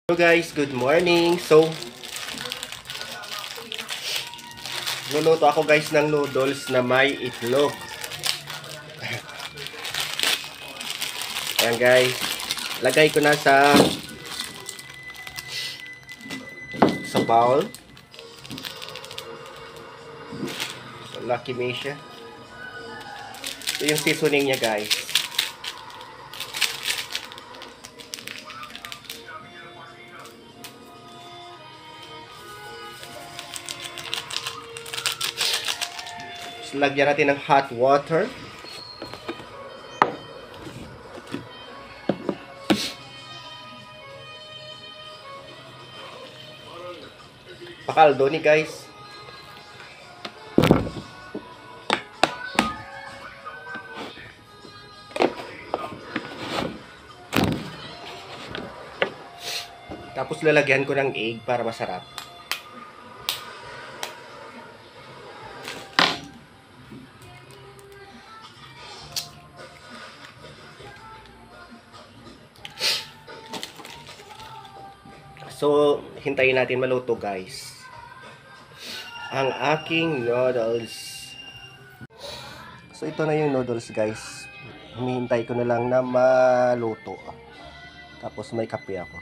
Hello guys, good morning. So, luluto ako guys ng noodles na may itlog. Ayan guys, lagay ko na sa bowl. So, Lucky Me siya. Ito yung seasoning niya guys. Lagyan natin ng hot water. Pakaldo ni guys. Tapos lalagyan ko ng egg para masarap. So, hintayin natin maluto guys ang aking noodles. So, ito na yung noodles guys. Hinihintay ko na lang na maluto. Tapos may kape ako.